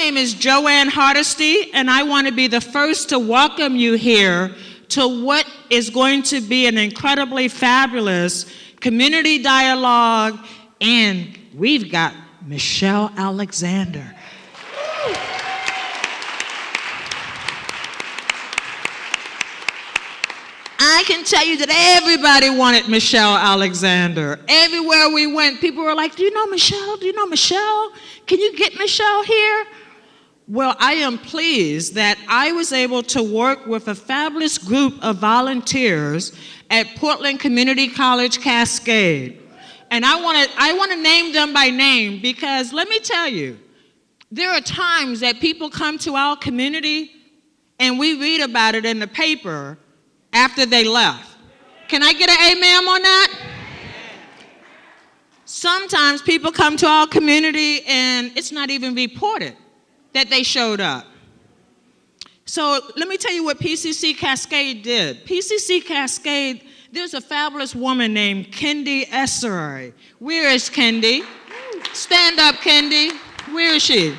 name is Joanne Hardesty, and I want to be the first to welcome you here to what is going to be an incredibly fabulous community dialogue, and we've got Michelle Alexander. I can tell you that everybody wanted Michelle Alexander. Everywhere we went, people were like, do you know Michelle? Do you know Michelle? Can you get Michelle here? Well, I am pleased that I was able to work with a fabulous group of volunteers at Portland Community College Cascade. And I want to name them by name because let me tell you, there are times that people come to our community and we read about it in the paper after they left. Can I get an amen on that? Sometimes people come to our community and it's not even reported that they showed up. So let me tell you what PCC Cascade did. PCC Cascade, there's a fabulous woman named Kendi Essery. Where is Kendi? Stand up, Kendi. Where is she?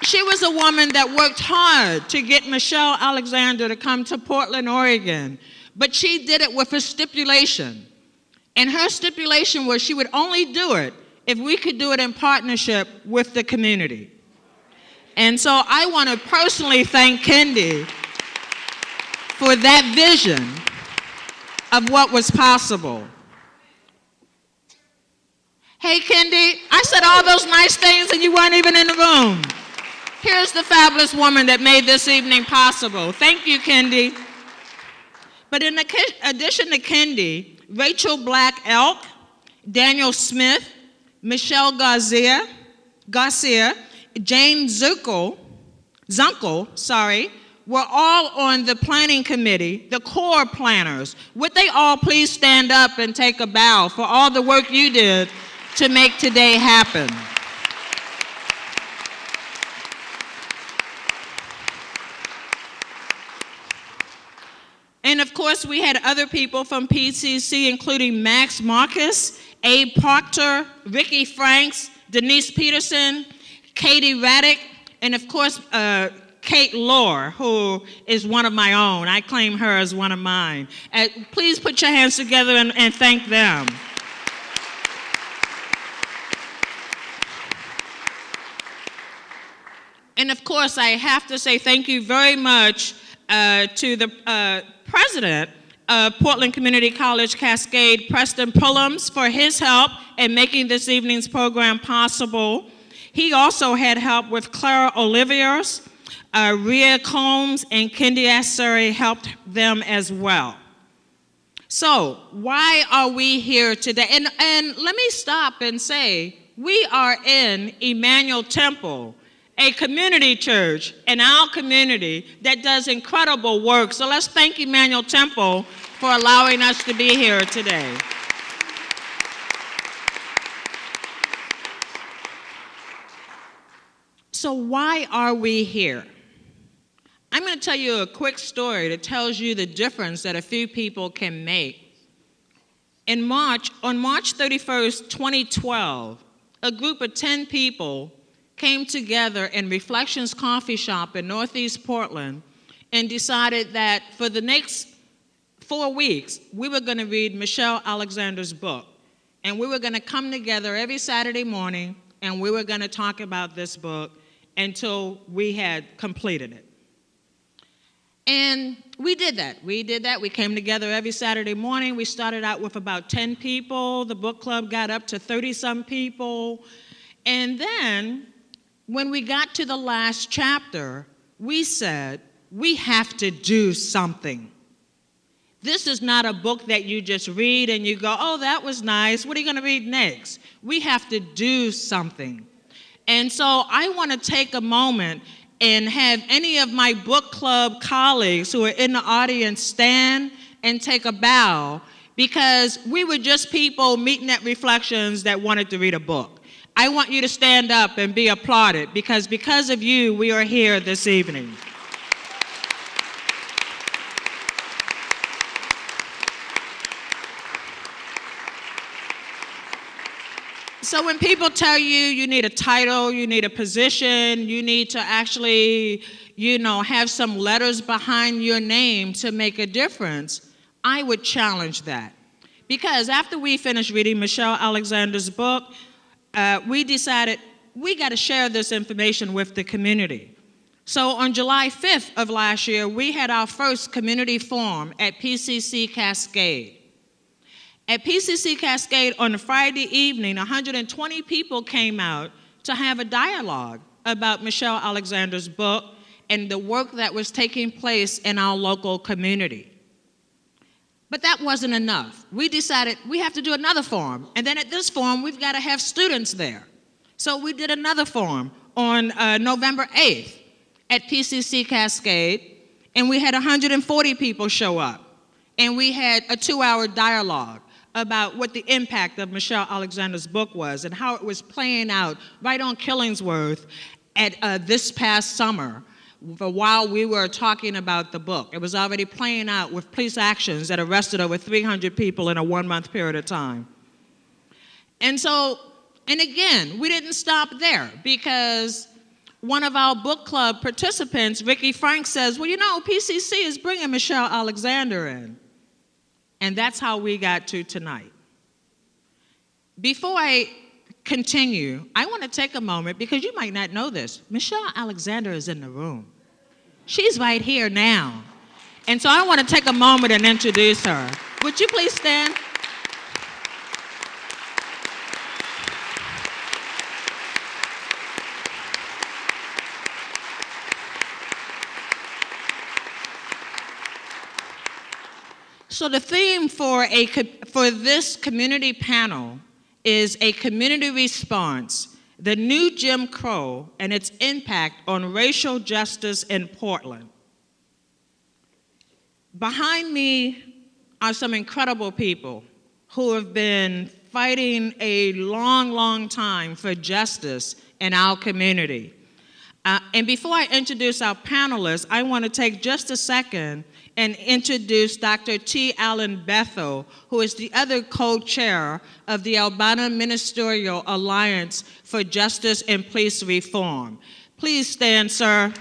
She was a woman that worked hard to get Michelle Alexander to come to Portland, Oregon. But she did it with a stipulation. And her stipulation was she would only do it if we could do it in partnership with the community. And so I want to personally thank Kendi for that vision of what was possible. Hey, Kendi, I said all those nice things and you weren't even in the room. Here's the fabulous woman that made this evening possible. Thank you, Kendi. But in addition to Kendi, Rachel Black Elk, Daniel Smith, Michelle Garcia, Jane Zunkel, were all on the planning committee, the core planners. Would they all please stand up and take a bow for all the work you did to make today happen? And of course, we had other people from PCC, including Max Marcus, Abe Proctor, Ricky Franks, Denise Peterson, Katie Raddick, and of course, Kate Lohr, who is one of my own. I claim her as one of mine. Please put your hands together and thank them. And of course, I have to say thank you very much to the president of Portland Community College Cascade, Preston Pullums, for his help in making this evening's program possible. He also had help with Clara Oliviers, Rhea Combs, and Kendi Essery helped them as well. So why are we here today? And let me stop and say, we are in Emmanuel Temple, a community church in our community that does incredible work. So let's thank Emmanuel Temple for allowing us to be here today. So why are we here? I'm going to tell you a quick story that tells you the difference that a few people can make. On March 31st, 2012, a group of 10 people came together in Reflections Coffee Shop in Northeast Portland and decided that for the next 4 weeks, we were going to read Michelle Alexander's book. And we were going to come together every Saturday morning, and we were going to talk about this book until we had completed it. And we did that. We came together every Saturday morning. We started out with about 10 people. The book club got up to 30-some people. And then, when we got to the last chapter, we said, we have to do something. This is not a book that you just read and you go, oh, that was nice. What are you going to read next? We have to do something. And so I want to take a moment and have any of my book club colleagues who are in the audience stand and take a bow, because we were just people meeting at Reflections that wanted to read a book. I want you to stand up and be applauded, because of you, we are here this evening. So when people tell you you need a title, you need a position, you need to actually, have some letters behind your name to make a difference, I would challenge that. Because after we finished reading Michelle Alexander's book, we decided we got to share this information with the community. So on July 5th of last year, we had our first community forum at PCC Cascade. At PCC Cascade on a Friday evening, 120 people came out to have a dialogue about Michelle Alexander's book and the work that was taking place in our local community. But that wasn't enough. We decided we have to do another forum, and then at this forum, we've got to have students there. So we did another forum on November 8th at PCC Cascade, and we had 140 people show up, and we had a 2-hour dialogue about what the impact of Michelle Alexander's book was and how it was playing out right on Killingsworth at this past summer while we were talking about the book. It was already playing out with police actions that arrested over 300 people in a 1-month period of time. And again, we didn't stop there because one of our book club participants, Ricky Frank, says, well, PCC is bringing Michelle Alexander in. And that's how we got to tonight. Before I continue, I want to take a moment, because you might not know this. Michelle Alexander is in the room. She's right here now. And so I want to take a moment and introduce her. Would you please stand? So the theme for this community panel is a community response, the new Jim Crow and its impact on racial justice in Portland. Behind me are some incredible people who have been fighting a long, long time for justice in our community. And before I introduce our panelists, I want to take just a second and introduce Dr. T. Allen Bethel, who is the other co-chair of the Albana Ministerial Alliance for Justice and Police Reform. Please stand, sir.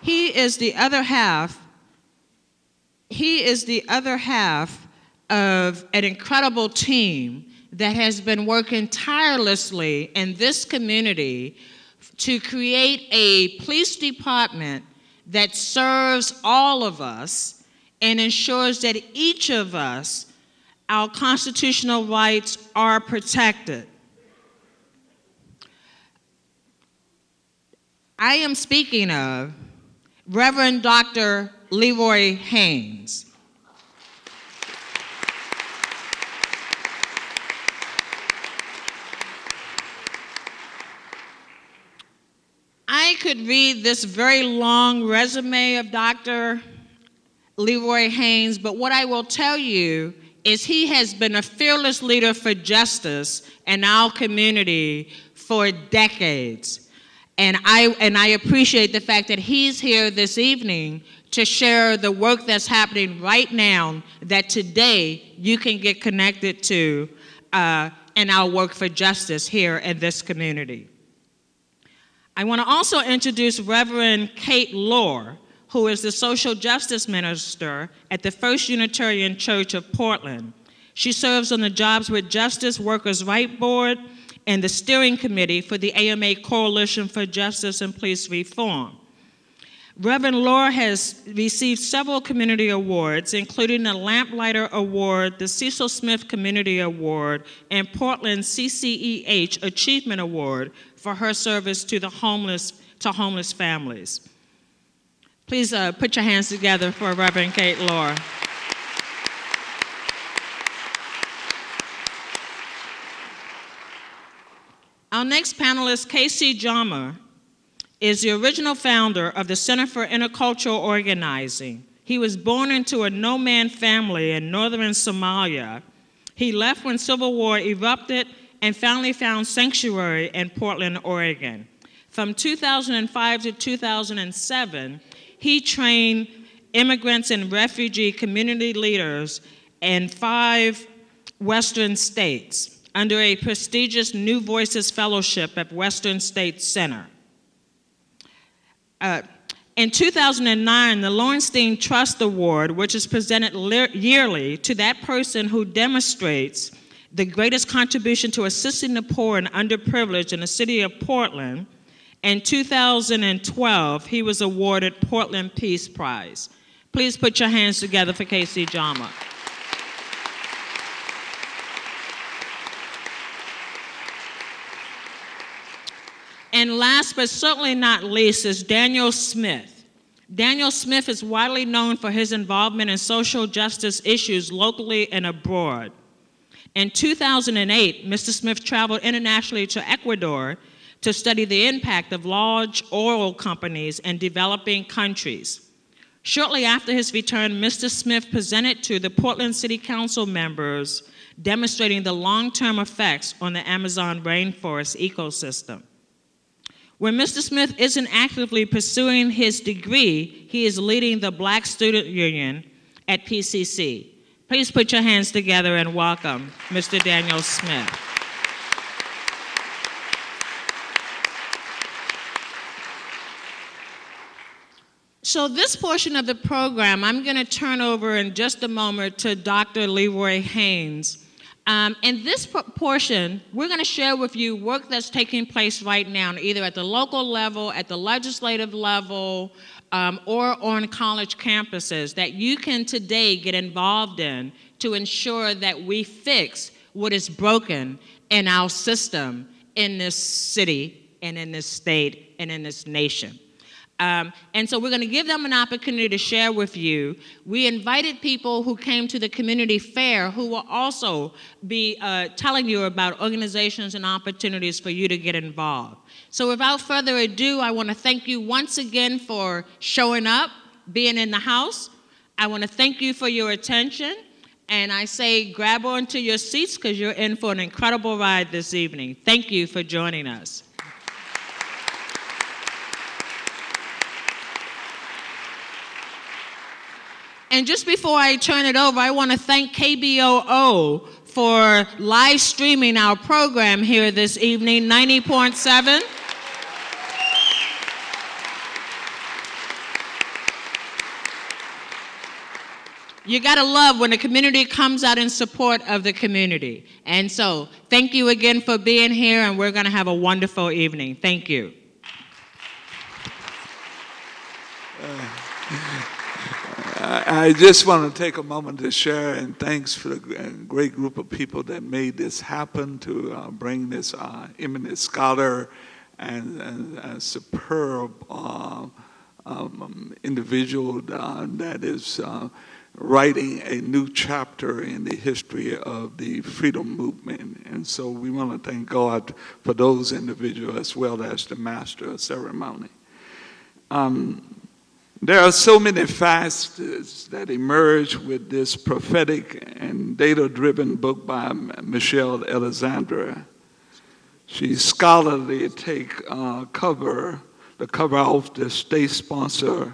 He is the other half of an incredible team that has been working tirelessly in this community to create a police department that serves all of us and ensures that each of us, our constitutional rights are protected. I am speaking of Reverend Dr. Leroy Haynes. I could read this very long resume of Dr. Leroy Haynes, but what I will tell you is he has been a fearless leader for justice in our community for decades. And I appreciate the fact that he's here this evening to share the work that's happening right now that today you can get connected to in our work for justice here in this community. I want to also introduce Reverend Kate Lohr, who is the social justice minister at the First Unitarian Church of Portland. She serves on the Jobs with Justice Workers' Right Board and the steering committee for the AMA Coalition for Justice and Police Reform. Reverend Lohr has received several community awards, including the Lamplighter Award, the Cecil Smith Community Award, and Portland's CCEH Achievement Award for her service to homeless families. Please put your hands together for Reverend Kate Lohr. Our next panelist, Casey Jama, is the original founder of the Center for Intercultural Organizing. He was born into a no-man family in northern Somalia. He left when civil war erupted and finally found sanctuary in Portland, Oregon. From 2005 to 2007, he trained immigrants and refugee community leaders in 5 Western states under a prestigious New Voices Fellowship at Western State Center. In 2009, the Lowenstein Trust Award, which is presented yearly to that person who demonstrates the greatest contribution to assisting the poor and underprivileged in the city of Portland. In 2012, he was awarded Portland Peace Prize. Please put your hands together for Casey Jama. And last but certainly not least is Daniel Smith. Daniel Smith is widely known for his involvement in social justice issues locally and abroad. In 2008, Mr. Smith traveled internationally to Ecuador to study the impact of large oil companies in developing countries. Shortly after his return, Mr. Smith presented to the Portland City Council members demonstrating the long-term effects on the Amazon rainforest ecosystem. When Mr. Smith isn't actively pursuing his degree, he is leading the Black Student Union at PCC. Please put your hands together and welcome Mr. Daniel Smith. So this portion of the program, I'm going to turn over in just a moment to Dr. Leroy Haynes. In this portion, we're going to share with you work that's taking place right now, either at the local level, at the legislative level, or on college campuses that you can today get involved in to ensure that we fix what is broken in our system in this city and in this state and in this nation. And so we're going to give them an opportunity to share with you. We invited people who came to the community fair who will also be telling you about organizations and opportunities for you to get involved. So without further ado, I want to thank you once again for showing up, being in the house. I want to thank you for your attention. And I say grab onto your seats because you're in for an incredible ride this evening. Thank you for joining us. And just before I turn it over, I want to thank KBOO for live streaming our program here this evening, 90.7. You gotta love when the community comes out in support of the community. And so, thank you again for being here, and we're gonna have a wonderful evening. Thank you. I just want to take a moment to share and thanks for the great group of people that made this happen to bring this eminent scholar and superb individual that is writing a new chapter in the history of the freedom movement. And so we want to thank God for those individuals as well as the master of ceremony. There are so many facets that emerge with this prophetic and data-driven book by Michelle Alexandra. She's scholarly take the cover off the state-sponsored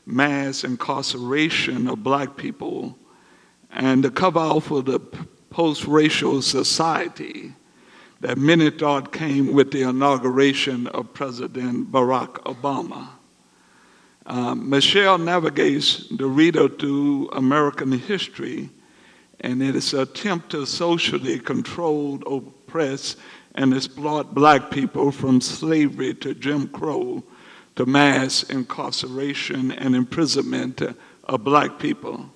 mass incarceration of Black people and the cover off of the post-racial society that many thought came with the inauguration of President Barack Obama. Michelle navigates the reader through American history, and it is an attempt to socially control, oppress, and exploit Black people from slavery to Jim Crow to mass incarceration and imprisonment of Black people.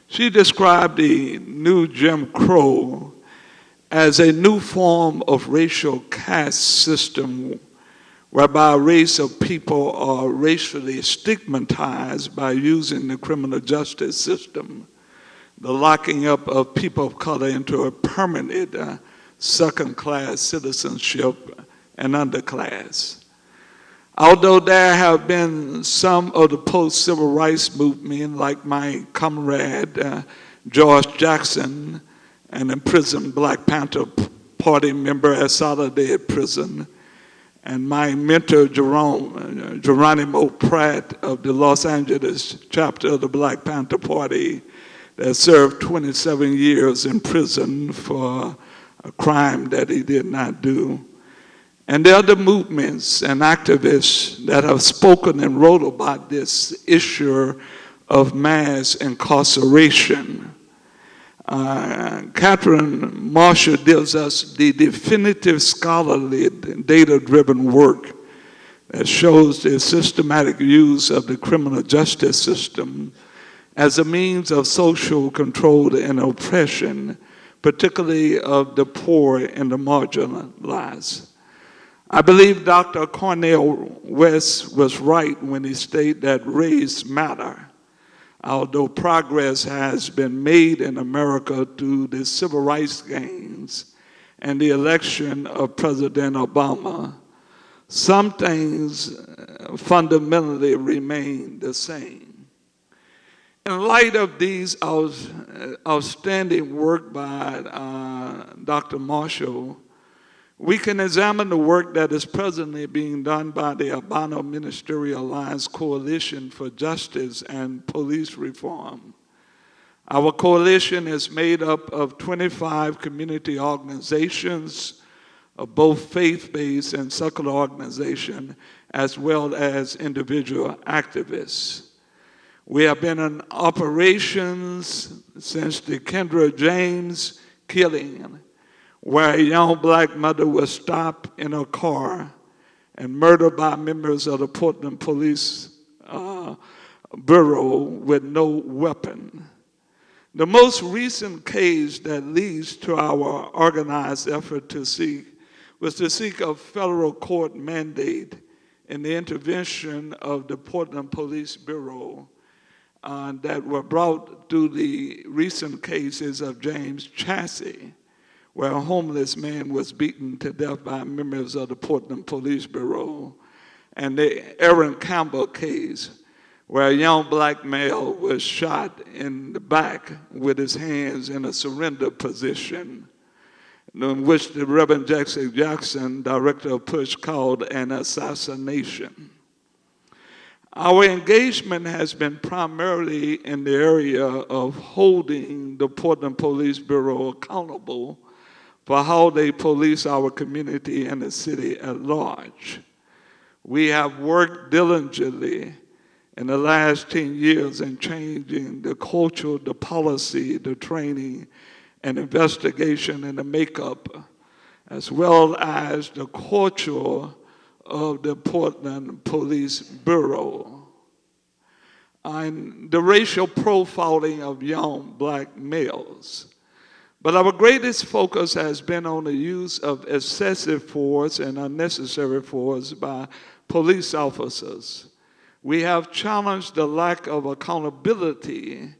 She described the new Jim Crow as a new form of racial caste system whereby a race of people are racially stigmatized by using the criminal justice system, the locking up of people of color into a permanent second-class citizenship and underclass. Although there have been some of the post-civil rights movement, like my comrade George Jackson, an imprisoned Black Panther Party member at Solitary Prison, and my mentor, Geronimo Pratt of the Los Angeles chapter of the Black Panther Party, that served 27 years in prison for a crime that he did not do. And the other movements and activists that have spoken and wrote about this issue of mass incarceration. Catherine Marshall gives us the definitive scholarly data-driven work that shows the systematic use of the criminal justice system as a means of social control and oppression, particularly of the poor and the marginalized. I believe Dr. Cornel West was right when he stated that race matters. Although progress has been made in America through the civil rights gains and the election of President Obama, some things fundamentally remain the same. In light of these outstanding work by Dr. Marshall, we can examine the work that is presently being done by the Albano Ministerial Alliance Coalition for Justice and Police Reform. Our coalition is made up of 25 community organizations of both faith-based and secular organizations, as well as individual activists. We have been in operations since the Kendra James killing, where a young black mother was stopped in her car and murdered by members of the Portland Police Bureau with no weapon. The most recent case that leads to our organized effort was to seek a federal court mandate in the intervention of the Portland Police Bureau that were brought through the recent cases of James Chassie, where a homeless man was beaten to death by members of the Portland Police Bureau, and the Aaron Campbell case, where a young black male was shot in the back with his hands in a surrender position, in which the Reverend Jackson, director of PUSH, called an assassination. Our engagement has been primarily in the area of holding the Portland Police Bureau accountable for how they police our community and the city at large. We have worked diligently in the last 10 years in changing the culture, the policy, the training, and investigation and the makeup, as well as the culture of the Portland Police Bureau. And the racial profiling of young black males. But our greatest focus has been on the use of excessive force and unnecessary force by police officers. We have challenged the lack of accountability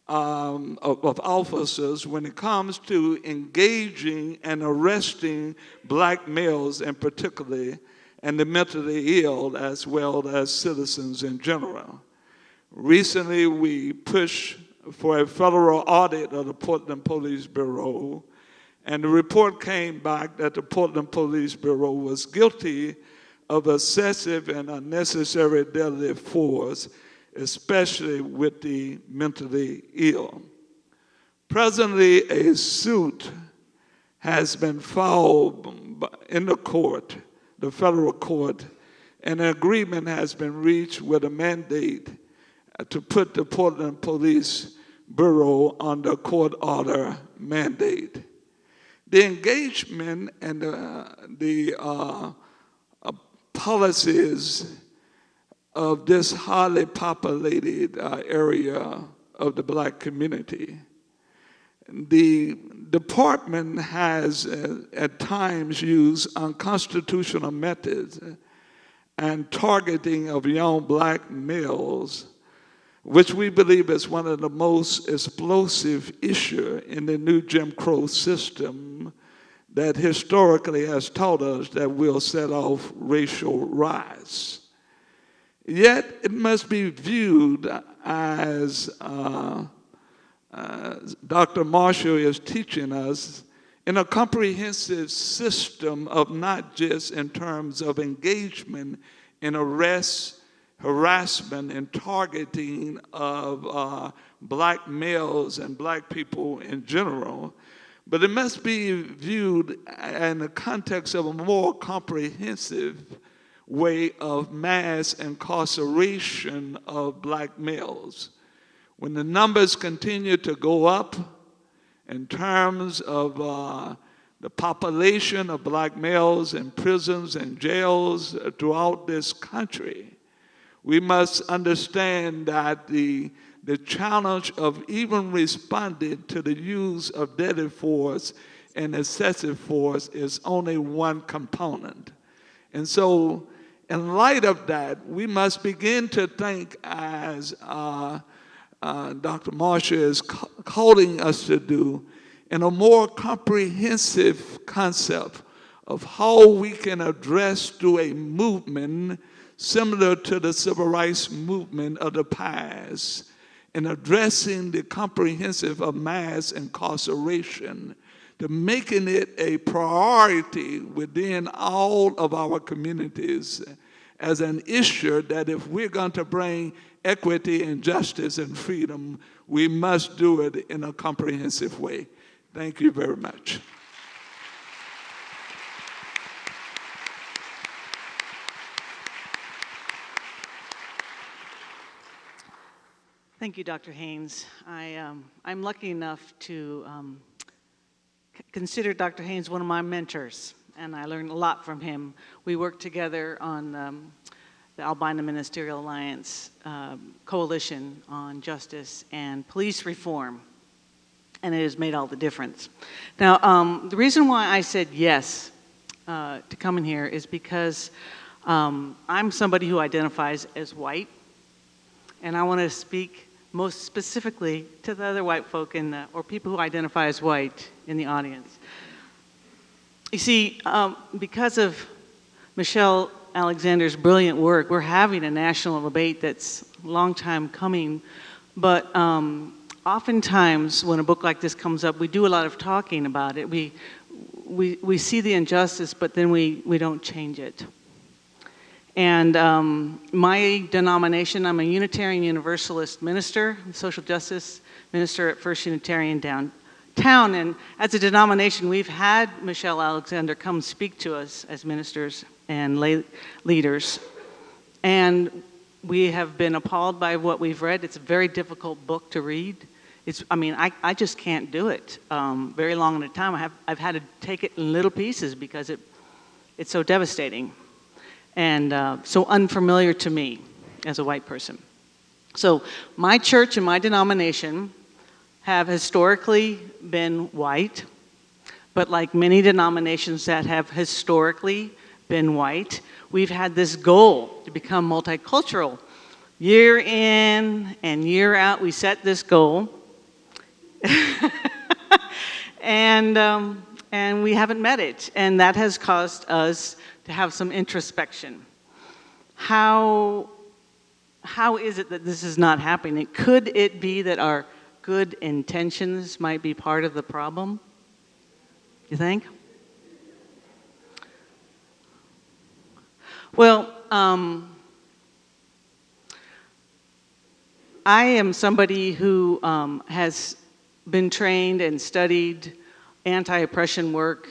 of officers when it comes to engaging and arresting black males in particular, and the mentally ill as well as citizens in general. Recently, we pushed for a federal audit of the Portland Police Bureau, and the report came back that the Portland Police Bureau was guilty of excessive and unnecessary deadly force, especially with the mentally ill. Presently, a suit has been filed in the court, the federal court, and an agreement has been reached with a mandate to put the Portland Police Bureau under court order mandate. The engagement and the policies of this highly populated area of the black community. The department has at times used unconstitutional methods and targeting of young black males, which we believe is one of the most explosive issues in the new Jim Crow system that historically has taught us that will set off racial riots. Yet it must be viewed as Dr. Marshall is teaching us in a comprehensive system of not just in terms of engagement in arrest, harassment, and targeting of black males and black people in general, but it must be viewed in the context of a more comprehensive way of mass incarceration of black males. When the numbers continue to go up in terms of the population of black males in prisons and jails throughout this country, we must understand that the challenge of even responding to the use of deadly force and excessive force is only one component. And so, in light of that, we must begin to think, as Dr. Marcia is calling us to do, in a more comprehensive concept of how we can address through a movement similar to the civil rights movement of the past, in addressing the comprehensive of mass incarceration, to making it a priority within all of our communities as an issue that if we're going to bring equity and justice and freedom, we must do it in a comprehensive way. Thank you very much. Thank you, Dr. Haynes. I'm lucky enough to consider Dr. Haynes one of my mentors, and I learned a lot from him. We worked together on the Albina Ministerial Alliance Coalition on Justice and Police Reform, and it has made all the difference. Now, the reason why I said yes to come in here is because I'm somebody who identifies as white, and I want to speak most specifically to the other white folk or people who identify as white in the audience. You see, because of Michelle Alexander's brilliant work, we're having a national debate that's a long time coming, but oftentimes when a book like this comes up, we do a lot of talking about it. We see the injustice, but then we don't change it. And my denomination, I'm a Unitarian Universalist minister, social justice minister at First Unitarian downtown. And as a denomination, we've had Michelle Alexander come speak to us as ministers and lay leaders. And we have been appalled by what we've read. It's a very difficult book to read. I just can't do it very long at a time. I've had to take it in little pieces because it's so devastating and so unfamiliar to me as a white person. So my church and my denomination have historically been white, but like many denominations that have historically been white, we've had this goal to become multicultural. Year in and year out, we set this goal, and we haven't met it, and that has caused us to have some introspection. How is it that this is not happening? Could it be that our good intentions might be part of the problem? You think? Well, I am somebody who has been trained and studied anti-oppression work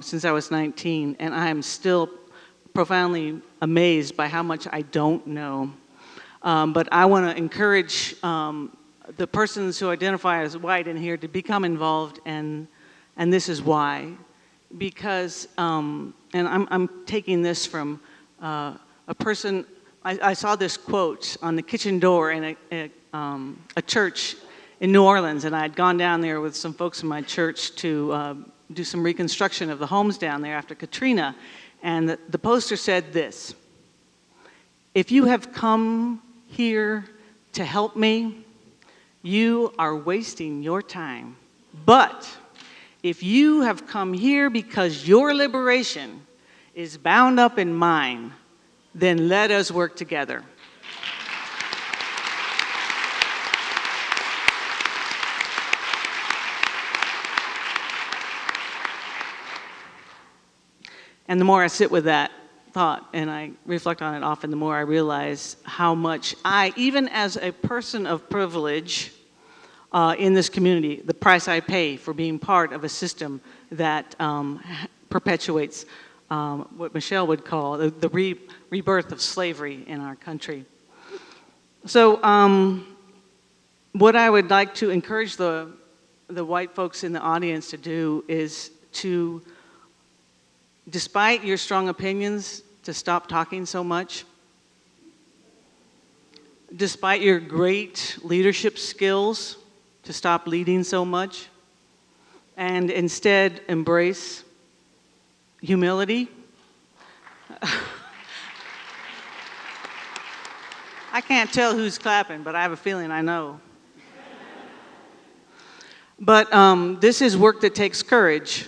since I was 19, and I am still profoundly amazed by how much I don't know. But I want to encourage the persons who identify as white in here to become involved, and this is why. Because, and I'm taking this from a person, I saw this quote on the kitchen door in a church in New Orleans, and I had gone down there with some folks in my church to do some reconstruction of the homes down there after Katrina, and the poster said this: "If you have come here to help me, you are wasting your time. But if you have come here because your liberation is bound up in mine, then let us work together." And the more I sit with that thought and I reflect on it often, the more I realize how much I, even as a person of privilege in this community, the price I pay for being part of a system that perpetuates what Michelle would call the rebirth of slavery in our country. So what I would like to encourage the white folks in the audience to do is to, despite your strong opinions, to stop talking so much. Despite your great leadership skills, to stop leading so much. And instead embrace humility. I can't tell who's clapping, but I have a feeling I know. But this is work that takes courage,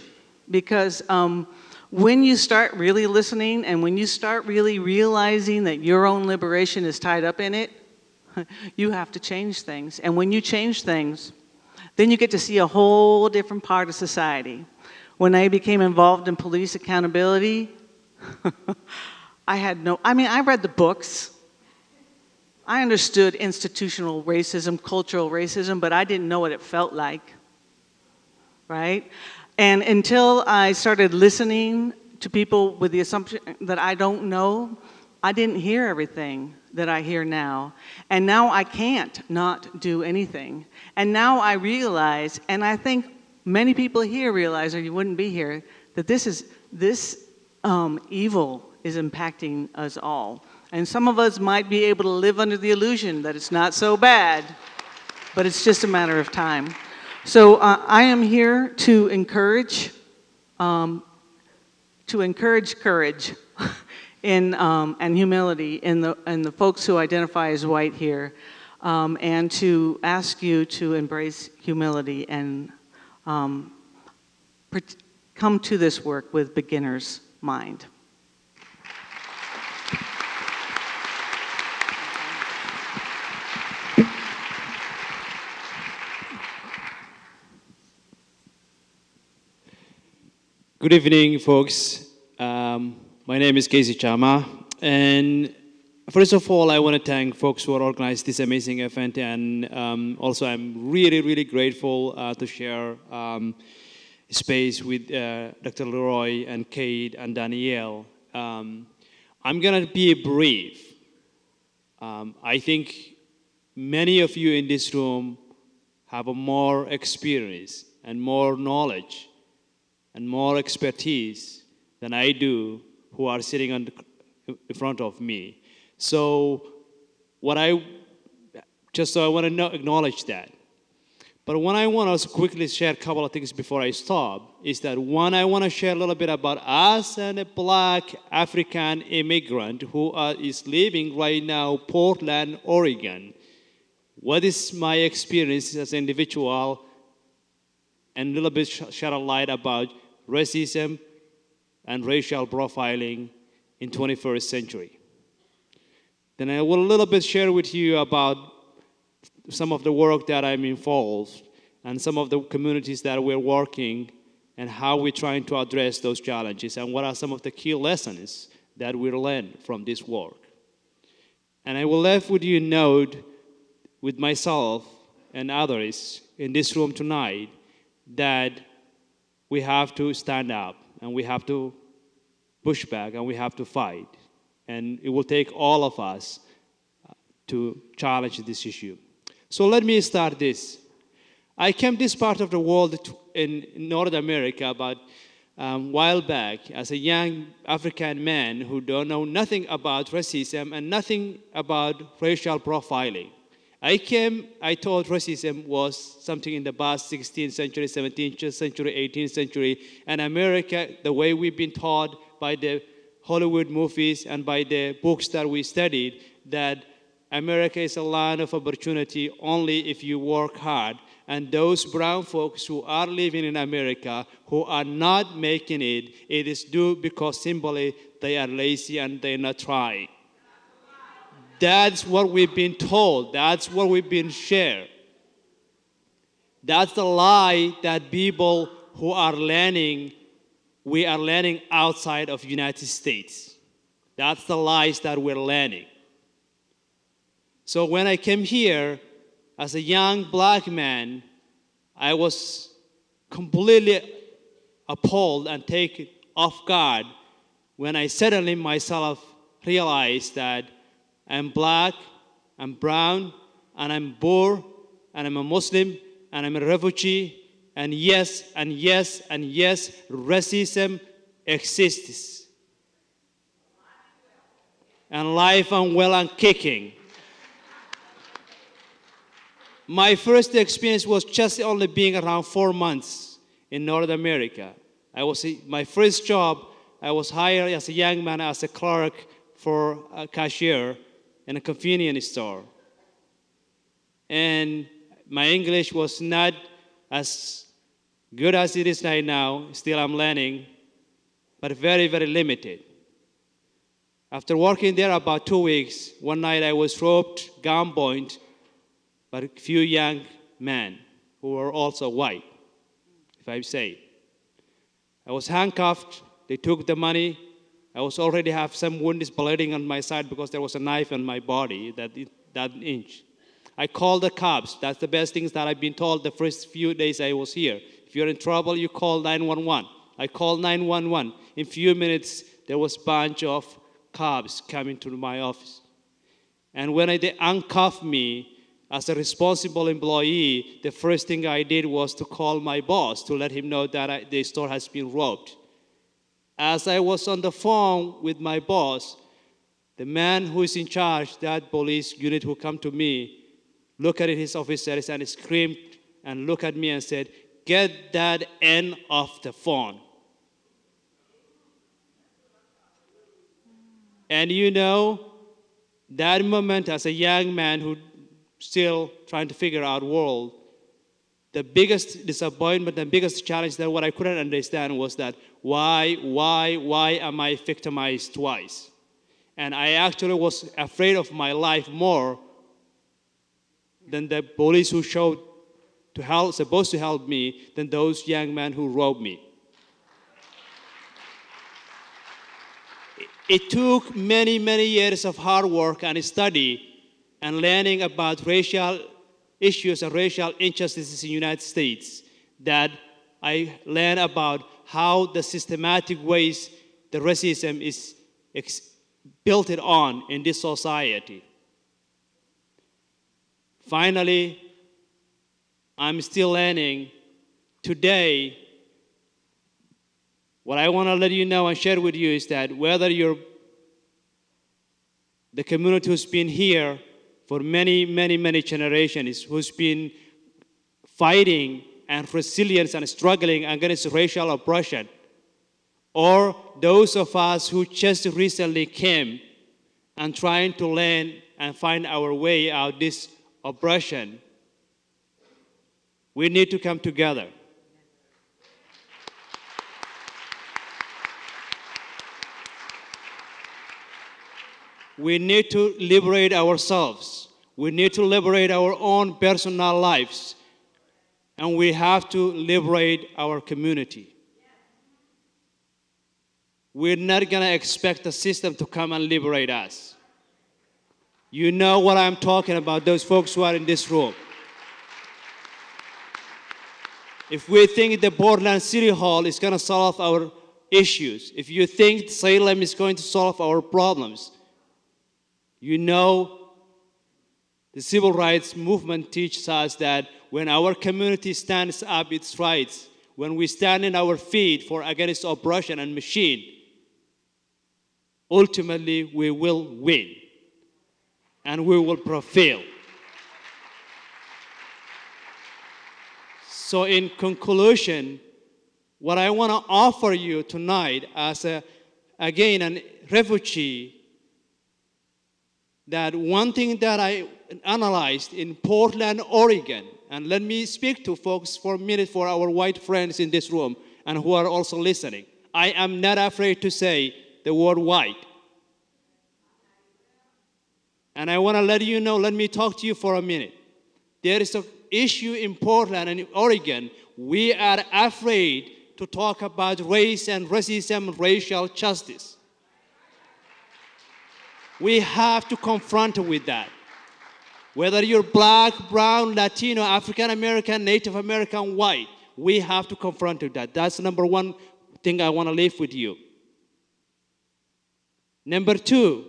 because when you start really listening and when you start really realizing that your own liberation is tied up in it, you have to change things. And when you change things, then you get to see a whole different part of society. When I became involved in police accountability, I read the books. I understood institutional racism, cultural racism, but I didn't know what it felt like, right? And until I started listening to people with the assumption that I don't know, I didn't hear everything that I hear now. And now I can't not do anything. And now I realize, and I think many people here realize, or you wouldn't be here, that this evil is impacting us all. And some of us might be able to live under the illusion that it's not so bad, but it's just a matter of time. So I am here to encourage courage and humility in the folks who identify as white here, and to ask you to embrace humility and come to this work with beginner's mind. Good evening, folks. My name is Casey Chama, and first of all, I want to thank folks who organized this amazing event, and also I'm really, really grateful to share space with Dr. Leroy and Kate and Danielle. I'm going to be brief. I think many of you in this room have a more experience and more knowledge and more expertise than I do, who are sitting in front of me. So I want to acknowledge that. But what I want to quickly share a couple of things before I stop is that one, I want to share a little bit about us and a Black African immigrant who is living right now Portland, Oregon. What is my experience as an individual, and a little bit shed a light about racism and racial profiling in 21st century. Then I will a little bit share with you about some of the work that I'm involved and some of the communities that we're working and how we're trying to address those challenges and what are some of the key lessons that we learned from this work. And I will leave with you a note with myself and others in this room tonight that we have to stand up and we have to push back and we have to fight. And it will take all of us to challenge this issue. So let me start this. I came to this part of the world in North America about a while back as a young African man who don't know nothing about racism and nothing about racial profiling. I thought racism was something in the past 16th century, 17th century, 18th century, and America, the way we've been taught by the Hollywood movies and by the books that we studied, that America is a land of opportunity only if you work hard. And those brown folks who are living in America, who are not making it, it is due because simply they are lazy and they're not trying. That's what we've been told. That's what we've been shared. That's the lie that people who are learning we are learning outside of United States. That's the lies that we're learning. So when I came here as a young black man, I was completely appalled and taken off guard when I suddenly myself realized that I'm black, I'm brown, and I'm poor, and I'm a Muslim, and I'm a refugee, and yes, and yes, and yes, racism exists. And life and well and kicking. My first experience was just only being around 4 months in North America. My first job, I was hired as a young man as a clerk for a cashier in a convenience store. And my English was not as good as it is right now. Still I'm learning, but very, very limited. After working there about 2 weeks, one night I was roped, gunpoint, by a few young men who were also white, if I say. I was handcuffed. They took the money. I was already have some wounds bleeding on my side because there was a knife on my body that inch. I called the cops. That's the best things that I've been told the first few days I was here. If you're in trouble, you call 911. I called 911. In a few minutes, there was a bunch of cops coming to my office. And when they uncuffed me as a responsible employee, the first thing I did was to call my boss to let him know that the store has been robbed. As I was on the phone with my boss, the man who is in charge, that police unit who come to me, looked at his officers and screamed and looked at me and said, "Get that end off the phone." And you know, that moment as a young man who still trying to figure out world, the biggest disappointment, the biggest challenge that what I couldn't understand was that why am I victimized twice? And I actually was afraid of my life more than the police who supposed to help me, than those young men who robbed me. It took many, many years of hard work and study and learning about racial issues and racial injustices in the United States that I learned about how the systematic ways the racism is built on in this society. Finally, I'm still learning. Today, what I want to let you know and share with you is that whether you're the community who's been here for many, many, many generations, who's been fighting and resilience and struggling against racial oppression, or those of us who just recently came and trying to learn and find our way out this oppression, we need to come together. We need to liberate ourselves. We need to liberate our own personal lives. And we have to liberate our community. We're not going to expect the system to come and liberate us. You know what I'm talking about, those folks who are in this room. If we think the Portland City Hall is going to solve our issues, if you think Salem is going to solve our problems, you know, the civil rights movement teaches us that when our community stands up its rights, when we stand in our feet for against oppression and machine, ultimately we will win and we will prevail. So in conclusion, what I want to offer you tonight as a refugee, that one thing that I analyzed in Portland, Oregon, and let me speak to folks for a minute for our white friends in this room and who are also listening. I am not afraid to say the word white. And I want to let you know, let me talk to you for a minute. There is an issue in Portland and in Oregon. We are afraid to talk about race and racism and racial justice. We have to confront with that. Whether you're black, brown, Latino, African American, Native American, white, we have to confront with that. That's number one thing I want to leave with you. Number two,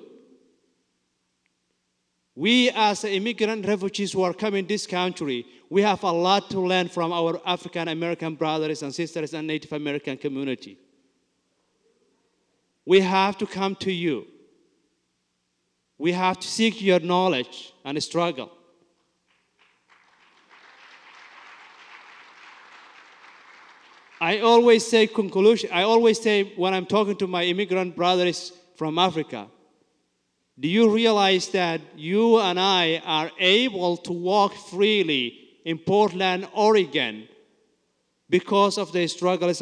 we as immigrant refugees who are coming to this country, we have a lot to learn from our African American brothers and sisters and Native American community. We have to come to you. We have to seek your knowledge and struggle. I always say when I'm talking to my immigrant brothers from Africa, do you realize that you and I are able to walk freely in Portland, Oregon because of the struggles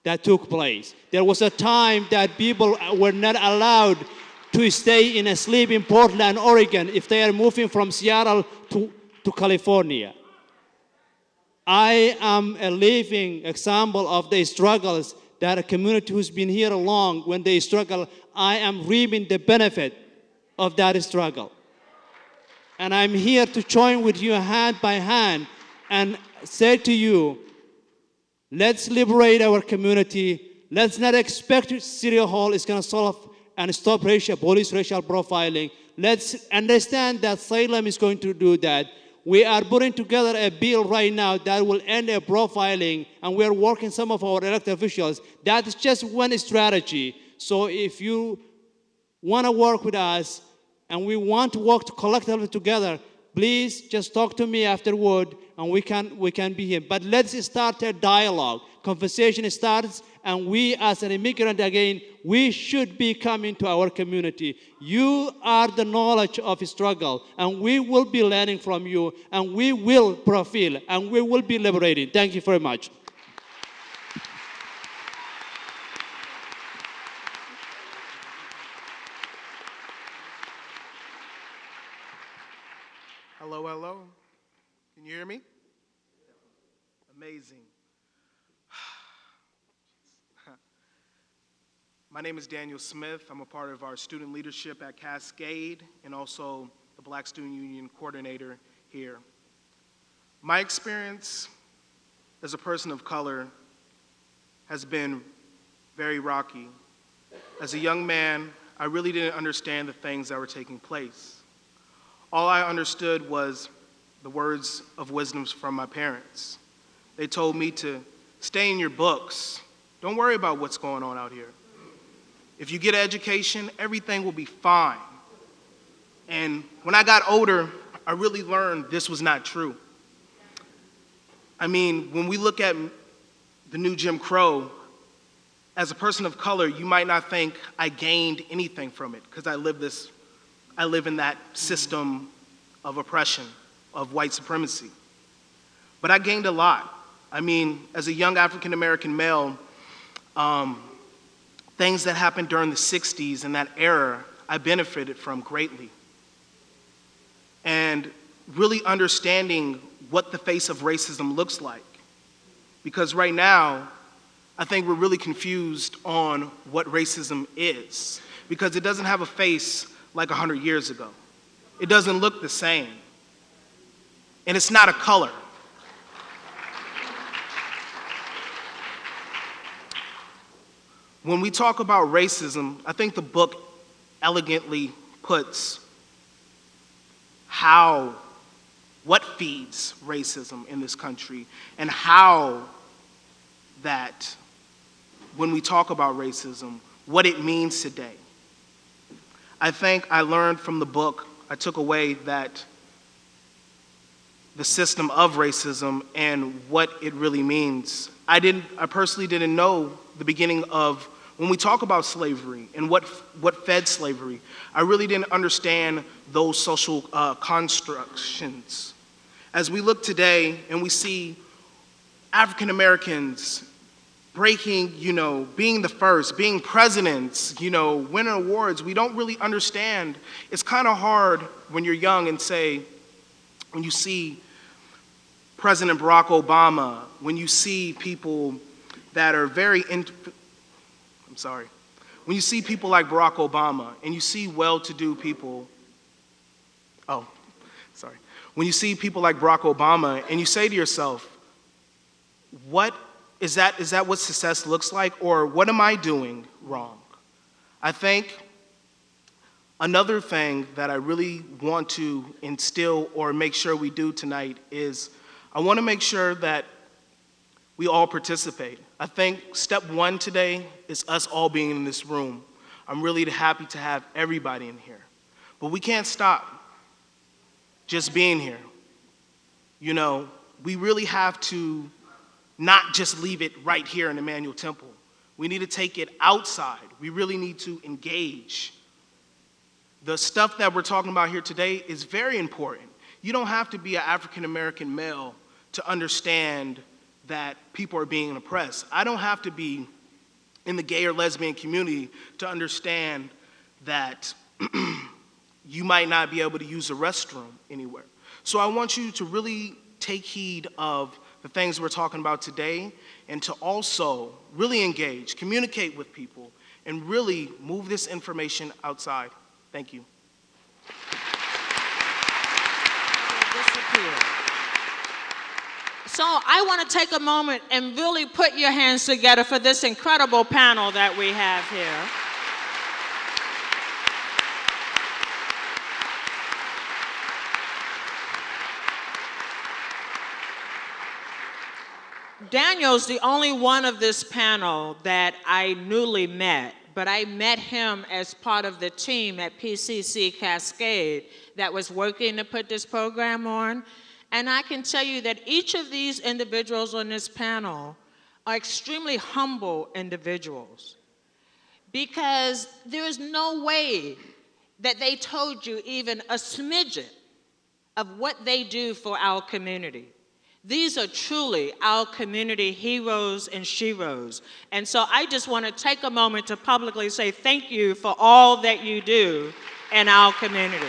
that took place? There was a time that people were not allowed to stay in a sleep in Portland, Oregon if they are moving from Seattle to California. I am a living example of the struggles that a community who's been here long, when they struggle, I am reaping the benefit of that struggle. And I'm here to join with you hand by hand and say to you, let's liberate our community. Let's not expect City Hall is going to solve and stop police racial profiling. Let's understand that Salem is going to do that. We are putting together a bill right now that will end a profiling, and we are working some of our elected officials. That is just one strategy. So if you want to work with us and we want to work collectively together, please just talk to me afterward and we can be here. But let's start a dialogue. Conversation starts, and we as an immigrant, again, we should be coming to our community. You are the knowledge of struggle, and we will be learning from you, and we will profile, and we will be liberating. Thank you very much. Hello, hello. Can you hear me? Amazing. My name is Daniel Smith. I'm a part of our student leadership at Cascade and also the Black Student Union coordinator here. My experience as a person of color has been very rocky. As a young man, I really didn't understand the things that were taking place. All I understood was the words of wisdom from my parents. They told me to stay in your books. Don't worry about what's going on out here. If you get an education, everything will be fine. And when I got older, I really learned this was not true. I mean, when we look at the new Jim Crow, as a person of color, you might not think I gained anything from it because I live in that system of oppression, of white supremacy. But I gained a lot. I mean, as a young African-American male, things that happened during the 60s and that era, I benefited from greatly. And really understanding what the face of racism looks like. Because right now, I think we're really confused on what racism is. Because it doesn't have a face like 100 years ago. It doesn't look the same. And it's not a color. When we talk about racism, I think the book elegantly puts what feeds racism in this country, and how that when we talk about racism, what it means today. I think I learned from the book, I took away that the system of racism and what it really means. I personally didn't know the beginning of when we talk about slavery and what fed slavery. I really didn't understand those social constructions. As we look today and we see African Americans breaking, being the first, being presidents, winning awards, we don't really understand. It's kind of hard when you're young and when you see President Barack Obama, when you see people that are when you see people like Barack Obama and you see well-to-do people, when you see people like Barack Obama and you say to yourself, what is that what success looks like, or what am I doing wrong? I think another thing that I really want to instill or make sure we do tonight is I want to make sure that we all participate. I think step one today is us all being in this room. I'm really happy to have everybody in here. But we can't stop just being here. You know, we really have to not just leave it right here in Emmanuel Temple. We need to take it outside. We really need to engage. The stuff that we're talking about here today is very important. You don't have to be an African American male to understand that people are being oppressed. I don't have to be in the gay or lesbian community to understand that you might not be able to use a restroom anywhere. So I want you to really take heed of the things we're talking about today, and to also really engage, communicate with people, and really move this information outside. Thank you. So I want to take a moment and really put your hands together for this incredible panel that we have here. Daniel's the only one of this panel that I newly met, but I met him as part of the team at PCC Cascade that was working to put this program on. And I can tell you that each of these individuals on this panel are extremely humble individuals, because there is no way that they told you even a smidgen of what they do for our community. These are truly our community heroes and sheroes. And so I just want to take a moment to publicly say thank you for all that you do in our community.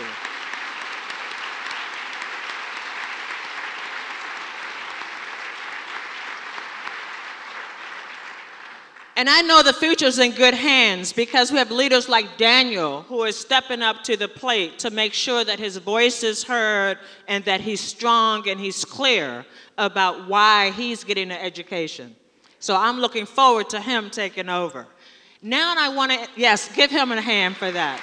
And I know the future's in good hands, because we have leaders like Daniel who are stepping up to the plate to make sure that his voice is heard and that he's strong and he's clear about why he's getting an education. So I'm looking forward to him taking over. Now I want to, yes, give him a hand for that.